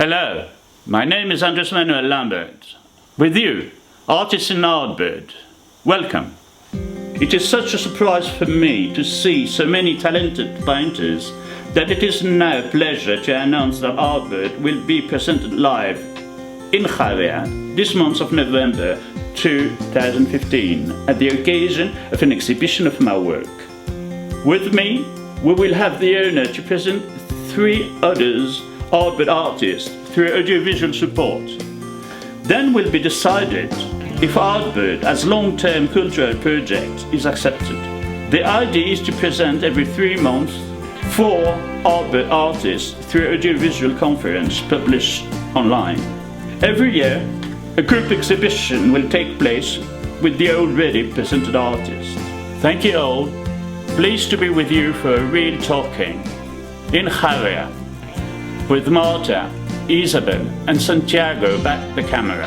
Hello, my name is Andres Manuel Lambert. With you, artist in Ardbird. Welcome. It is such a surprise for me to see so many talented painters that it is now a pleasure to announce that Ardbird will be presented live in Javea this month of November 2015 at the occasion of an exhibition of my work. With me, we will have the honor to present 3 others Ardbird artists through audiovisual support. Then will be decided if Ardbird as long-term cultural project is accepted. The idea is to present every 3 months 4 Ardbird artists through audiovisual conference published online. Every year, a group exhibition will take place with the already presented artists. Thank you all. Pleased to be with you for a real talking in Javea with Marta, Isabel and Santiago back the camera.